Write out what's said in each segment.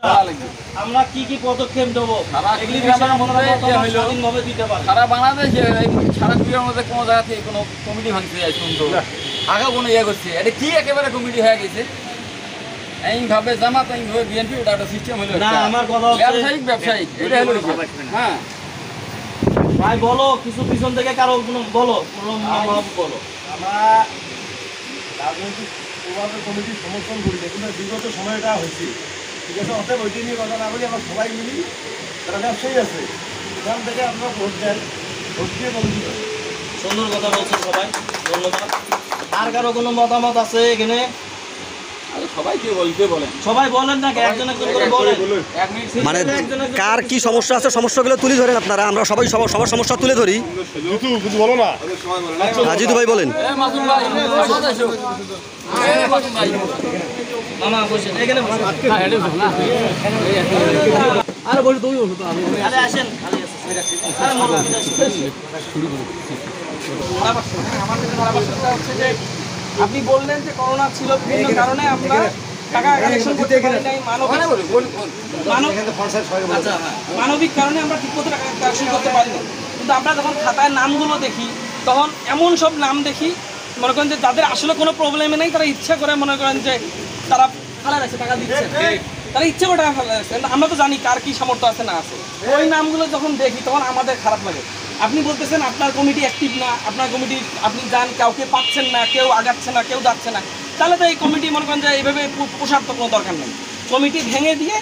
আমরা কি কি পদক্ষেপ নেব সারা বাংলাদেশে সারা দুনিয়ার মধ্যে কোনো জায়গা থেকে কোনো কমিটি ভাঙতে যায় শুনতো আগে কোনো ইয়ে করছে এটা কি একেবারে কমিটি হয়ে গেছে এইভাবে জামাত এইভাবে বিএনপি ওটা একটা সিস্টেম হলো না আমার কথা ব্যবসায়িক এটা হলো হ্যাঁ ভাই বলো কিছু পিছন থেকে কারো কোনো বলো বলো আমরা রাজনৈতিক প্রভাবে কমিটির সমর্থন করি কিন্তু বিগত সময়টা হয়েছে ঠিক আছে অতএব ওইটি নিয়ে কথা না বলি আমরা সবাই মিলি তারা ব্যবসায়ী আছে এখান থেকে আপনারা ভোট দেন ভোট দিয়ে কমিটি করেন। সুন্দর কথা বলছেন সবাই ধন্যবাদ। আর কারো কোনো মতামত আছে এখানে? সবাইকে বলতে বলেন সবাই বলেন না একজন একজন করে বলেন মানে কার কি সমস্যা আছে সমস্যাগুলো তুলে ধরেন আপনারা, আমরা সবাই সবার সমস্যা তুলে ধরি। কিছু বলো না জিতু ভাই বলেন। মাসুম ভাই মাসুম ভাই মামা বসেন এখানে আরে বসে তুমি বসো তো আরে আসেন খালি আছে আরে মরো আপনি বললেন যে করোনা ছিল বিভিন্ন কারণে আমরা টাকা কালেকশন করতে পারি নাই মানবিক কারণে আমরা ঠিকমতো টাকা কালেকশন করতে পারি না। কিন্তু আমরা যখন খাতায় নামগুলো দেখি তখন এমন সব নাম দেখি মনে করেন যে যাদের আসলে কোনো প্রবলেমে নেই তারা ইচ্ছা করে মনে করেন যে তারা ফালা রাখছে টাকা দিচ্ছে তারা ইচ্ছে করে টাকা ফালা রাখছে। আমরা তো জানি কার কি সামর্থ্য আছে না আছে, ওই নামগুলো যখন দেখি তখন আমাদের খারাপ লাগে। আপনি বলতেছেন আপনার কমিটি অ্যাক্টিভ না, আপনার কমিটি আপনি যান কাউকে পাচ্ছেন না, কেউ আগাচ্ছে না, কেউ যাচ্ছে না, তাহলে তো এই কমিটি মনে করেন যে এইভাবে পোষার তো কোনো দরকার নেই। কমিটি ভেঙে দিয়ে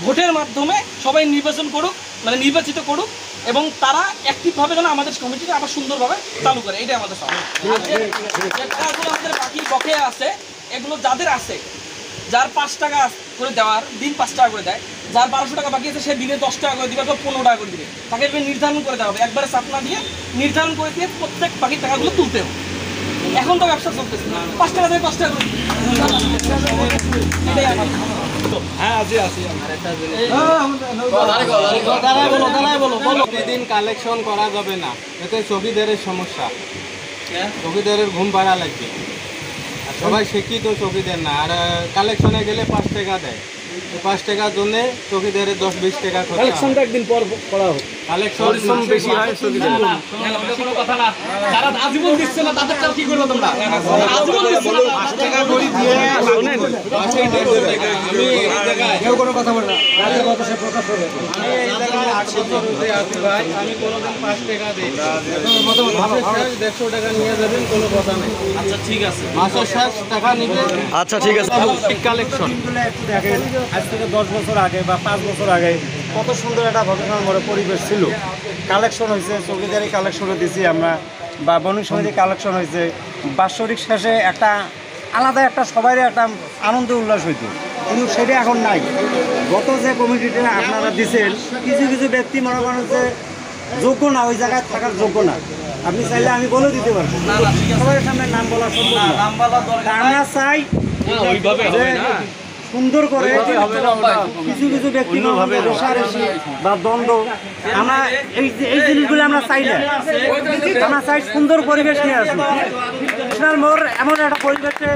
ভোটের মাধ্যমে সবাই নির্বাচন করুক, মানে নির্বাচিত করুক এবং তারা অ্যাক্টিভভাবে যেন আমাদের কমিটিকে আবার সুন্দরভাবে চালু করে, এটাই আমাদের যে টাকাগুলো আমাদের বাকি বকেয়া আছে এগুলো যাদের আছে, যার 5 টাকা করে দেওয়ার দিন 5 টাকা করে দেয়, যার 1200 টাকা বাকি আছে সে দিনে 10 টাকা করে দিবে অথবা 15 টাকা করে দিবে, তাকে এভাবে নির্ধারণ করে দেওয়া হবে, একবারে চাপ না দিয়ে নির্ধারণ করে দিয়ে প্রত্যেক বাকি টাকাগুলো তুলতে হবে। এখন তো ব্যবসা চলতেছে 5 টাকা থেকে 5 টাকা করে এটাই আমার প্রতিদিন কালেকশন করা যাবে না, এতে চৌকিদারের সমস্যা, চৌকিদারের ঘুম পাড়া লাগবে। আর সবাই শিক্ষিত চৌকিদার না, আর কালেকশনে গেলে 5 টাকা দেয়, 5 টাকার জন্য চৌকিদারের 10-20 টাকা কালেকশনটা একদিন পর করা হোক। কালেকশন বেশি হয় চৌকিদার কোনো কথা না, তারা আজীবন দিচ্ছে না তাদের কি করবে তোমরা আজীবন দিচ্ছে না 5 টাকা করে দিয়ে শুনেন আমি এই জায়গায় কেউ কোনো কথা বলে না তাহলে কত সে প্রকাশ হবে। আমি এই জায়গায় 8 বছর হতে আছি ভাই, আমি কোনোদিন 5 টাকা দিই না, 150 টাকা নিয়ে যাবেন কোনো কথা নেই। আচ্ছা ঠিক আছে, মাসের শেষ টাকা নিবে। আচ্ছা ঠিক আছে। কালেকশন একটু দেখেন আজ থেকে 10 বছর আগে বা 5 বছর আগে কত সুন্দর একটা ভকেশনাল পরিবেশ ছিল, কালেকশন হয়েছে, চৌকিদারি কালেকশনও দিছি আমরা, বা বণিক সমিতি কালেকশন হয়েছে, বাৎসরিক শেষে একটা আলাদা একটা সবাই একটা আনন্দ উল্লাস হইতো, কিন্তু সেটা এখন নাই। গত যে কমিটিটা আপনারা দিচ্ছেন কিছু কিছু ব্যক্তি মনে করেন যে যোগ্য না, ওই জায়গায় থাকার যোগ্য না, আপনি চাইলে আমি বলে দিতে পারবো, সবার সামনে নাম বলা সম্ভব না। আমরা চাই সুন্দর করে কিছু কিছু ব্যক্তি রেষারেষি বা দ্বন্দ্ব, আমরা এই জিনিসগুলো আমরা চাই না, আমরা চাই সুন্দর পরিবেশ নিয়ে আসি। ন্যাশনাল মোড় এমন একটা পরিবেশে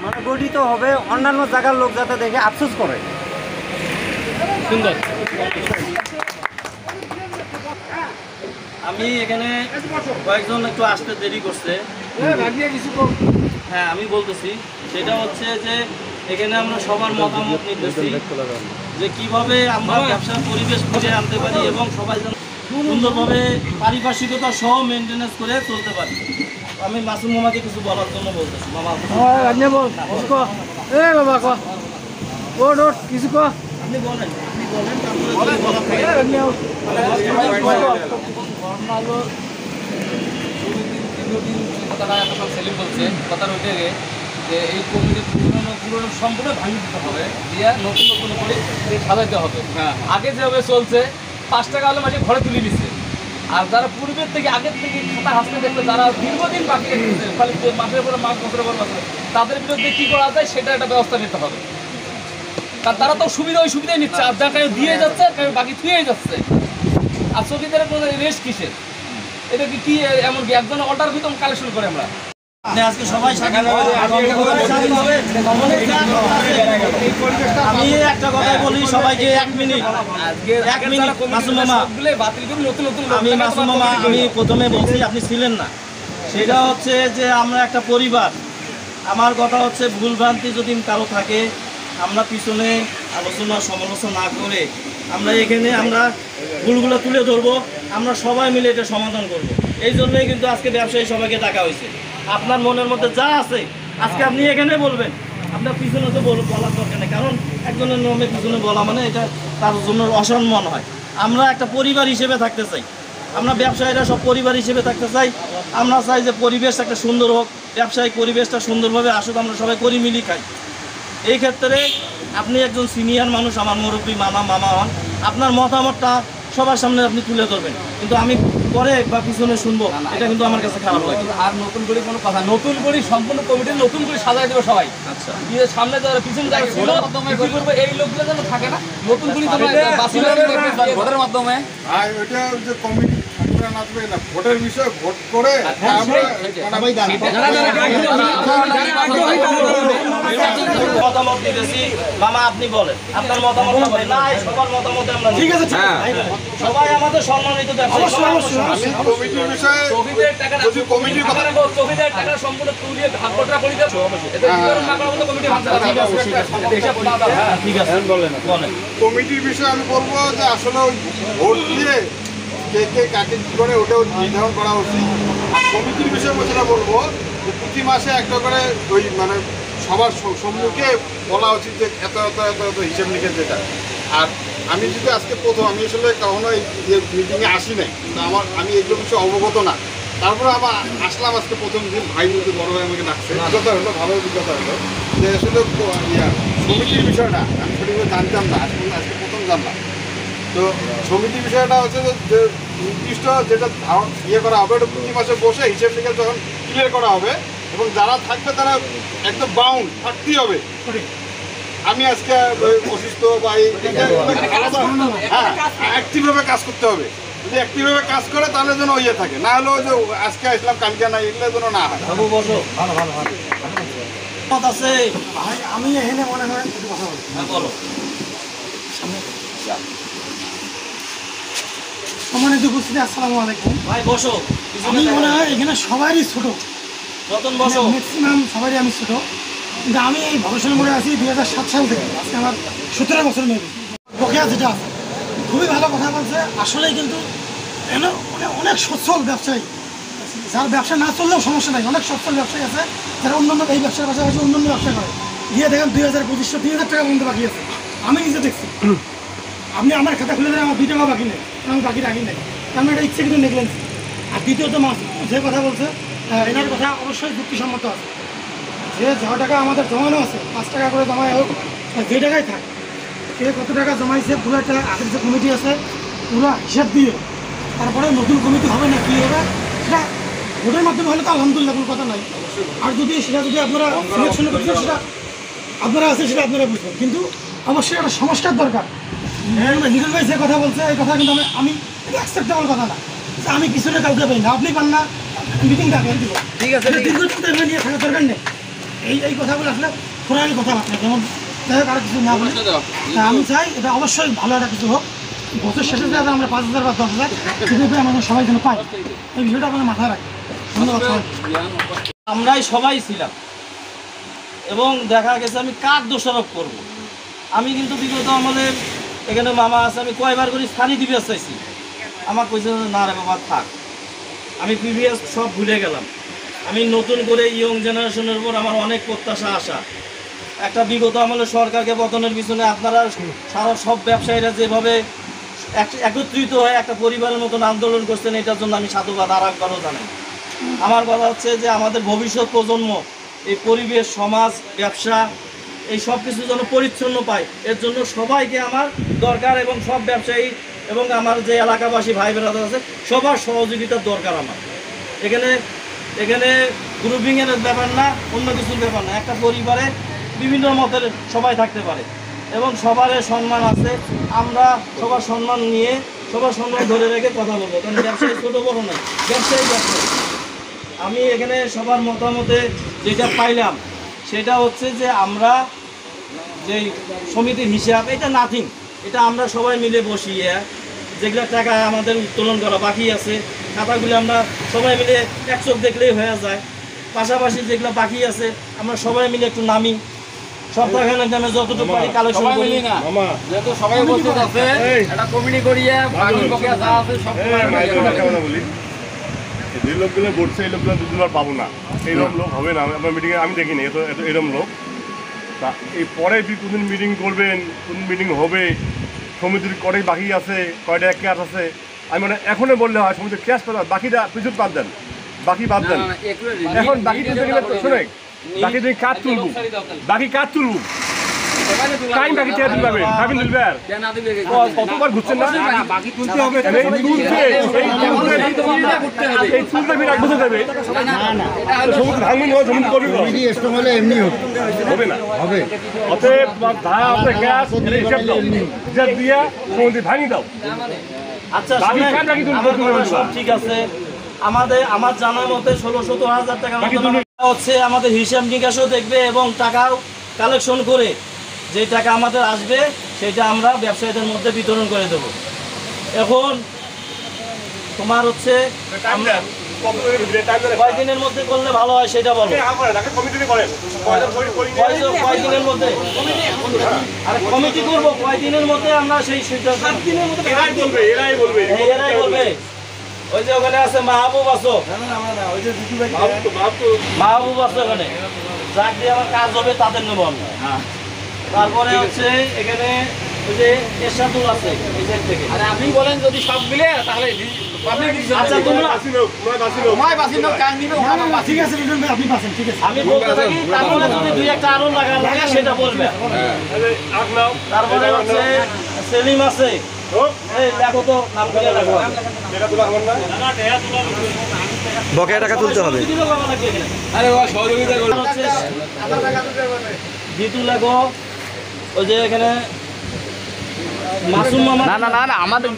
মানে গঠিত হবে অন্যান্য জায়গার লোক যাতে দেখে আফসোস করে। সুন্দর। আমি এখানে কয়েকজন একটু আসতে দেরি করছে, হ্যাঁ আমি বলতেছি সেটা হচ্ছে যে এখানে আমরা সবার মতামত নিতেছি যে কিভাবে আমরা ব্যবসার পরিবেশ ফিরিয়ে আনতে পারি এবং সবাই যেন সুন্দরভাবে পারিপার্শ্বিকতা সহ মেনটেন্যান্স করে চলতে পারি। আমি মাসুম মামাকে কিছু বলার জন্য বলতেছি। মামা আপনি বলেন, কথার উঠে যে এই কমিটির পুরনো সম্পূর্ণ ভাঙি দিতে হবে, দিয়ে নতুন নতুন করে সাজাইতে হবে। আগে যেভাবে চলছে 5 টাকা হলে মাঝে ঘরে তুলে দিচ্ছে, আর যারা পূর্বের থেকে আগের থেকে খাতা হাসতে দেখলে যারা দীর্ঘদিন বাকি রেখেছে খালি মাসের পরে মাস বছরের পর বছর, তাদের বিরুদ্ধে কী করা যায় সেটা একটা ব্যবস্থা নিতে হবে। কারণ তারা তো ওই সুবিধাই নিচ্ছে, আর যা কেউ দিয়ে যাচ্ছে কেউ বাকি থুয়েই যাচ্ছে। আর চৌকিদারের কোনো রেস্ট কিসের? এটা কি এমনকি একজন অর্ডার ভিতর কালেকশন করে আমরা আপনি আজকে সবাই আমি একটা কথা বলি সবাইকে 1 মিনিট মাসুম মামা, আমি মাসুম মামা, আমি প্রথমে বলছি আপনি ছিলেন না, সেটা হচ্ছে যে আমরা একটা পরিবার। আমার কথা হচ্ছে ভুলভ্রান্তি যদি কারো থাকে আমরা পিছনে আলোচনা সমালোচনা না করে আমরা এখানে আমরা ভুলগুলো তুলে ধরবো, আমরা সবাই মিলে এটা সমাধান করব। এই জন্যই কিন্তু আজকে ব্যবসায়ী সবাইকে ডাকা হয়েছে। আপনার মনের মধ্যে যা আছে আজকে আপনি এখানে বলবেন, আপনার পিছনে তো বলার দরকার নেই, কারণ একজনের নামে পিছনে বলা মানে এটা তার জন্য অসম্মান হয়। আমরা একটা পরিবার হিসেবে থাকতে চাই, আমরা ব্যবসায়ীরা সব পরিবার হিসেবে থাকতে চাই। আমরা চাই যে পরিবেশ একটা সুন্দর হোক, ব্যবসায়িক পরিবেশটা সুন্দরভাবে আসুক, আমরা সবাই করি মিলি খাই। এই ক্ষেত্রে আপনি একজন সিনিয়র মানুষ, আমার মুরব্বী মামা হন, আপনার মতামতটা সবার সামনে আপনি তুলে ধরবেন, কিন্তু আমি পরে বা পিছনে শুনবো এটা কিন্তু আমার কাছে খারাপ লাগে। আর নতুন করে কোনো কথা, নতুন করে সম্পূর্ণ কমিটি নতুন করে সাজাই দেবে সবাই। আচ্ছা, সামনে যারা পিছনে যারা ছিল কি করবে, এই লোকগুলো যেন থাকে না, নতুন করে ভোটের মাধ্যমে ওইটা যে কমিটি নাচবে না, ভোটের বিষয়ে ভোট করে মতামত দিতেছি। মামা আপনি বলেন আপনার মতামত বলেন। না, সবার মতামত আমরা ঠিক আছে, সবাই আমাদের সম্মানিত কমিটির বিষয়ে যদি কমিটির কথা চৌকিদার টাকা সম্পূর্ণ তুলিয়ে ভাগটা করে দেবো, এটা বিতরণ না করার মতো কমিটি ভাবতে হবে। ঠিক আছে, বলেন। কমিটির বিষয়ে আমি বলবো যে আসলে ওই ভোট দিয়ে কে কাকে কী করে ওটাও নির্ধারণ করা উচিত। আর কমিটির বিষয়ে যেটা বলবো যে প্রতি মাসে একটা করে ওই মানে সবার সম্মুখে বলা উচিত যে এত এত এত এত হিসেব নিকেশ যেটা। আর আমি যদি আজকে প্রথম, আমি আসলে কখনো এই মিটিংয়ে আসি নাই, কিন্তু আমি এগুলো বিষয়ে অবগত না। তারপরে আমার আসলাম আজকে প্রথম দিন, ভাই যদি বড় ভাই আমাকে ডাকছে, অভিজ্ঞতা হলো, ভালো অভিজ্ঞতা হলো যে আসলে সমিতির বিষয়টা আমি সঠিকভাবে জানতাম না, আজকে প্রথম জানলাম। তো সমিতির বিষয়টা হচ্ছে যে নির্দিষ্ট যেটা করা হবে ওটা প্রতি মাসে বসে হিসেব নিকেশ যখন ক্লিয়ার করা হবে এবং যারা থাকবে তারা একদম বাউন্ড থাকতেই হবে। আমি আজকে অসুস্থ বা অ্যাক্টিভভাবে কাজ করতে হবে। যদি অ্যাক্টিভভাবে কাজ করে তাহলে যেন ইয়ে থাকে, না হলেও যে আজকে আসলাম কালকে না, এগুলো যেন না হয়। আছে আমি এখানে মনে হয় কথা বলি। বলো। সম্মানিত উপস্থিতি, আসসালামু আলাইকুম। ভাই বসো। আমি মনে হয় এখানে সবারই ছোট, রতন বসো। ম্যাক্সিমাম সবারই আমি ছোট, কিন্তু আমি এই ভবিষ্যৎ মোড়ে আছি 2007 সাল থেকে। আজকে আমার 17 বছর মেয়ে বকেয়া যেটা আছে। খুবই ভালো কথা বলছে। আসলেই কিন্তু অনেক সচ্ছল ব্যবসায়ী, যার ব্যবসা না চললেও সমস্যা নাই, অনেক সচ্ছল ব্যবসায়ী আছে যারা অন্যান্য এই ব্যবসার পাশাপাশি অন্যান্য ব্যবসা করে। গিয়ে দেখেন 2025 3000 টাকা পর্যন্ত বাকি আছে। আমি নিজে দেখছি। আপনি আমার খাতা খুলে দেন, আমার 2 টাকা বাকি নেই, আমি বাকি রাখি নাই, কারণ এটা ইচ্ছে কিন্তু নেগলেন্স। আর দ্বিতীয়ত যে কথা বলছে এনার কথা অবশ্যই যুক্তিসম্মত আছে, যে যা টাকা আমাদের জমানো আছে 5 টাকা করে জমায় হোক, যে টাকায় থাক, কে কত টাকা জমাইছে পুরো একটা আগের যে কমিটি আছে পুরো হিসাব দিয়ে তারপরে নতুন কমিটি হবে না কী হবে সেটা ভোটের মাধ্যমে হলে তো আলহামদুলিল্লাহ কোনো কথা নাই। আর যদি সেটা যদি আপনারা সিলেকশন করছেন সেটা আপনারা আছে, সেটা আপনারা বুঝবেন, কিন্তু অবশ্যই একটা সংস্কার দরকার। হিরণ ভাই যে কথা বলছে এই কথা কিন্তু আমি অ্যাকসেপ্টেবল কথা না, যে আমি পিছনে কাউকে পাই না, আপনি পান না, মিটিং ডাকেন দিব, ঠিক আছে, দীর্ঘদিন নিয়ে থাকার দরকার নেই। এই কথাগুলো আসলে পুরানি কথাবার্তা, যেমন যাই হোক আর কিছু না বলে আমি চাই এটা অবশ্যই ভালো একটা কিছু হোক। বছর শেষে যাতে আমরা 5,000 বা 10,000 সেটা আমাদের সবাই যেন পাই, এই বিষয়টা আপনার মাথায় রাখি। ধন্যবাদ সবাই। আমরাই সবাই ছিলাম এবং দেখা গেছে আমি কার দোষারোপ করব। আমি কিন্তু বিগত আমাদের এখানে মামা আছে, আমি কয়বার করে স্থানীয় দিবস চাইছি, আমার কইছে না রে বাবা থাক, আমি প্রিভিয়াস সব ভুলে গেলাম। আমি নতুন করে ইয়ং জেনারেশনের উপর আমার অনেক প্রত্যাশা আশা। একটা বিগত আমলে সরকারকে পতনের পিছনে আপনারা সারা সব ব্যবসায়ীরা যেভাবে একত্রিত হয়ে একটা পরিবারের মতন আন্দোলন করছেন, এটার জন্য আমি সাধুবাদ আর একবারও জানাই। আমার কথা হচ্ছে যে আমাদের ভবিষ্যৎ প্রজন্ম এই পরিবেশ, সমাজ, ব্যবসা এই সব কিছু যেন পরিচ্ছন্ন পায়, এর জন্য সবাইকে আমার দরকার এবং সব ব্যবসায়ী এবং আমার যে এলাকাবাসী ভাই বেড়াদার আছে সবার সহযোগিতার দরকার আমার। এখানে গ্রুপিংয়ের ব্যাপার না, অন্য কিছুর ব্যাপার না। একটা পরিবারে বিভিন্ন মতের সবাই থাকতে পারে এবং সবার সম্মান আছে। আমরা সবার সম্মান নিয়ে সবার সম্মান ধরে রেখে কথা বলবো, কারণ ব্যবসায়ী ছোটো বড়ো নয়, ব্যবসায়ী ব্যবসায়ী। আমি এখানে সবার মতামতে যেটা পাইলাম সেটা হচ্ছে যে আমরা যে সমিতির হিসাব এটা নাথিং, এটা আমরা সবাই মিলে বসিয়ে যেগুলো টাকা আমাদের উত্তোলন করা বাকি আছে খাতাগুলো আমরা সবাই মিলে এক চোখ দেখলেই হয়ে যায়। পাশাপাশি যেগুলো বাকি আছে আমরা সবাই মিলে একটু নামি সপ্তাহখানেক নামে যতটুকু পারি কালেকশন করি। যেহেতু সবাই উপস্থিত আছে একটা কমিটি করিয়ে বাকি বকেয়া যা আছে সব বলি যে লোকগুলো বলছে এই লোকগুলো দুদিনবার পাবো না, এইরকম লোক হবে না। আমার মিটিংয়ে আমি দেখিনি এরকম লোক। তা এই পরে কোনদিন মিটিং করবেন, কোন মিটিং হবে, সমিতির কটাই বাকি আছে, কয়টা ক্যাশ আছে, আমি মানে এখনই বললে হয় সমিতির ক্যাশ পাবেন, বাকিটা পিছুত বাদ দেন, বাকি বাদ দেন। এখন বাকি তুলতে গেলে শোনে বাকি তুমি কাজ তুলবো, বাকি কাজ তুলবো টাইম বাকি চেয়ে তুলবে, বাকি তুলবে আর কতবার ঘুরছেন না বাকি তুলতে হবে, এই তুলতে বিরাট বসে যাবে সমুদ্র ভাঙবেন সমুদ্র করবে এমনি হবে না হবে। অতএব ধারা আপনার গ্যাস হিসাব দাও, হিসাব দিয়া সমুদ্র ভাঙি দাও। আচ্ছা সব ঠিক আছে, আমার জানার মতে 16-17 টাকা হচ্ছে আমাদের হিসাব নিকাশও দেখবে এবং টাকাও কালেকশন করে যে টাকা আমাদের আসবে সেটা আমরা ব্যবসায়ীদের মধ্যে বিতরণ করে দেব। এখন তোমার হচ্ছে কয়দিনের মধ্যে করলে ভালো হয় সেটা বলো। কয়দিনের মধ্যে আরে কমিটি করবো, কয়দিনের মধ্যে আমরা সেই 7 দিনের মধ্যে এরাই বলবে। ওই যে ওখানে আছে মাহবুব আছো, মাহবুব আছো ওখানে, যাক দিয়ে আমার কাজ হবে তাদের নেবো আমরা। তারপরে হচ্ছে এখানে ওই যে এরশাদুল আছে এই সাইড থেকে। আর আপনি বলেন যদি সব মিলে তাহলে আচ্ছা তোমরা ঠিক আছে লিটন ভাই, আপনি পাচ্ছেন, ঠিক আছে। আমি বলতে থাকি, তারপরে যদি দুই একটা আরো লাগা লাগে সেটা বলবে। তারপরে হচ্ছে সেলিম আছে, এই লেখো তো নাম করে লেখো। বকেয়া টাকা তুলতে হবে। আরে বাবা সহযোগিতা করুন। জিতু লেখো, ওই যে এখানে মাসুম মামা। না না না না আমাদের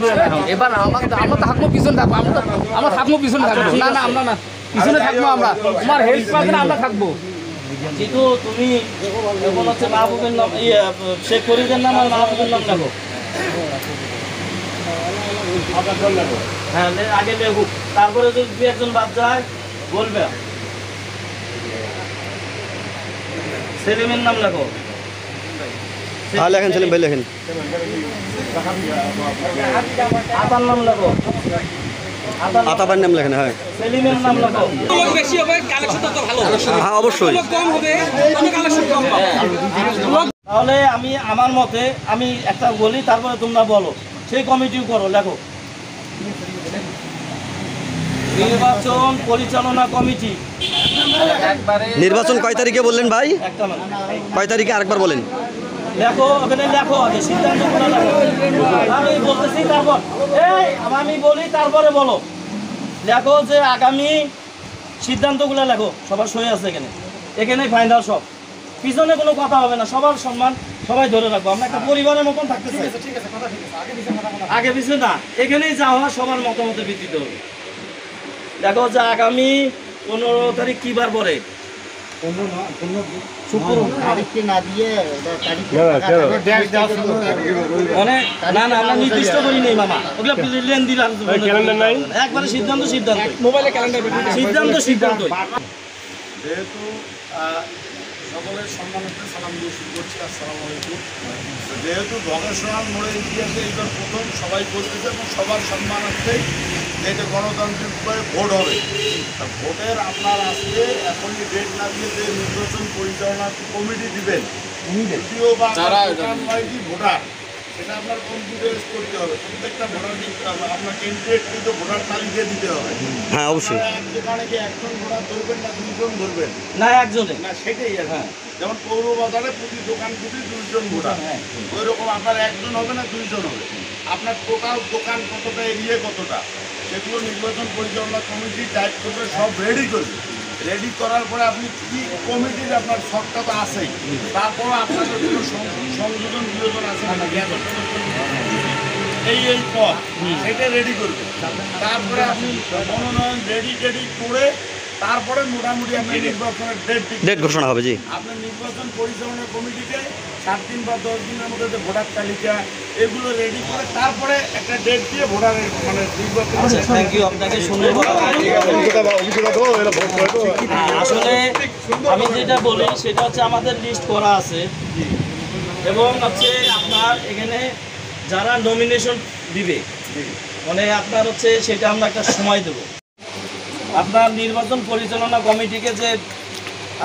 এবার আমরা থাকবো পিছনে থাকবো, আমরা থাকবো পিছনে থাকবো। না না আমরা না পিছনে থাকবো, আমরা তোমার হেল্প পাবে আমরা থাকবো। জিতু তুমি এখন হচ্ছে মাহবুবের নাম, শেখ ফরিদের নাম আর মাহবুবের নাম লেখো। হ্যাঁ আগে লেখুক, তারপরে যদি দু একজন বাদ যায় বলবে। সেলিমের নাম লেখো। হ্যাঁ লেখেন সেলিম ভাই লেখেন। আতার নাম লেখো। আতাবার নাম লেখেন। হ্যাঁ সেলিমের নাম লেখো। লোক বেশি হবে কালেকশন তত ভালো, হ্যাঁ অবশ্যই। লোক কম হবে তত কালেকশন কম হবে। তাহলে আমি আমার মতে আমি একটা বলি, তারপরে তোমরা বলো। সেই কমিটিও করো, লেখো নির্বাচন পরিচালনা কমিটি। নির্বাচন কয় তারিখে বললেন ভাই? একটা মানে কয় তারিখে আরেকবার বলেন। লেখো, ওখানে লেখো আগে সিদ্ধান্ত করে লেখো। আমি বলতেছি তারপর আমি বলি তারপরে বলো। লেখো যে আগামী সিদ্ধান্তগুলো লেখো, সবার সই আছে এখানে, এখানে ফাইনাল সব, পিছনে কোনো কথা হবে না, সবার সম্মান সবাই ধরে রাখবো। আমরা একটা পরিবারের মতন থাকতে চাই, আগে পিছনে না, এখানেই যা হওয়া সবার মতামতের ভিত্তিতে হবে। দেখো যে আগামী 15 তারিখ কি বার পরে মানে না না আমরা নির্দিষ্ট করি নেই মামা, ওগুলো প্লেন দিলাম একবারে সিদ্ধান্ত মোবাইলে ক্যালেন্ডার সিদ্ধান্ত। যেহেতু সকলের সম্মানিত সালাম দিয়ে শুরু করছি, আসসালামু আলাইকুম। যেহেতু ভকেশনাল মোড়ের ইতিহাসে এইবার প্রথম সবাই বলতেছে এবং সবার সম্মানার্থেই যে এটা গণতান্ত্রিক উপায়ে ভোট হবে, তা ভোটের আপনার আজকে এখনই ডেট না দিয়ে যে নির্বাচন পরিচালনা কমিটি দিবেন, যদিও বা ভোটার সেটা আপনার কম্পিউটারাইজ করতে হবে, প্রত্যেকটা ভোটার দিতে হবে, আপনার ক্যান্ডিডেটকে ভোটার তালিকা দিতে হবে। হ্যাঁ অবশ্যই। যেখানে কি একজন ভোটার ধরবেন না 2 জন ধরবেন? না একজনে না সেটাই আর হ্যাঁ, যেমন পৌর বাজারে প্রতি দোকান প্রতি 2 জন ভোটার, ওই রকম আপনার 1 জন হবে না 2 জন হবে। আপনার টোটাল দোকান কতটা, এরিয়া কতটা, সেগুলো নির্বাচন পরিচালনা কমিটি টাইপ করবে, সব রেডি করবে। রেডি করার পরে আপনি কি কমিটির আপনার শখটা তো আছেই, তারপর আপনার কোনো সংযোজন বিয়োজন আছে না এই পথ সেটা রেডি করবে। তারপরে আপনি মনোনয়ন রেডি করে তারপরে মোটামুটি আপনার নির্বাচনের ডেট ঘোষণা হবে, জি। আপনার নির্বাচন পরিচালনা কমিটিকে 7 দিন বা 10 দিনের মধ্যে যে ভোটার তালিকা এগুলো রেডি করে তারপরে একটা ডেট দিয়ে ভোটারের মানে নির্বাচন। আচ্ছা, থ্যাংক ইউ আপনাকে সুন্দর আসলে আমি যেটা বলি সেটা হচ্ছে আমাদের লিস্ট করা আছে এবং হচ্ছে আপনার এখানে যারা নমিনেশন দিবে মানে আপনার হচ্ছে সেটা আমরা একটা সময় দেব। আপনার নির্বাচন পরিচালনা কমিটিকে যে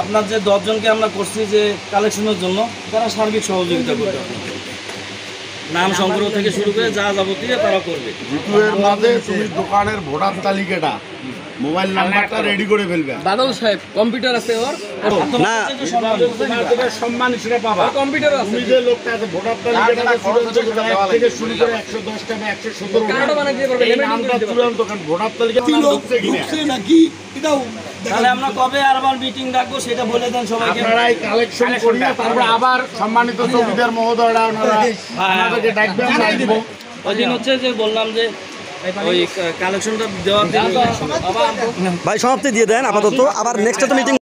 আপনার যে 10 জনকে আমরা করছি যে কালেকশনের জন্য তারা সার্বিক সহযোগিতা করবে আপনাকে, নাম সংগ্রহ থেকে শুরু করে যা যাবতীয় তারা করবে। এর মধ্যে তুমি দোকানের ভোটার তালিকাটা মোবাইল নাম্বারটা রেডি করে ফেলবে। বাদল সাহেব কম্পিউটার আছে ওর না, সম্মান হিসেবে পাবা। কম্পিউটার আছে তুমি যে লোকটা আছে ভোটার তালিকাটা থেকে শুরু করে 110টা বা 117টা বানাই দিয়ে পারবে, এই নামটা চূড়ান্ত কারণ ভোটার তালিকা ঢুকছে কিনা নাকি এটাও তাহলে আমরা কবে আবার মিটিং ডাকবো সেটা বলে দেন সবাইকে। আপনারা এই কালেকশন করিয়ে তারপরে আবার সম্মানিত চৌকিদার মহোদয়রা ওনারা আমাদেরকে ডাকবে, আমরা দিব। ওই দিন হচ্ছে যে বললাম যে ওই কালেকশনটা দেওয়ার দিন ভাই সমাপ্তি দিয়ে দেন আপাতত, আবার নেক্সট তো মিটিং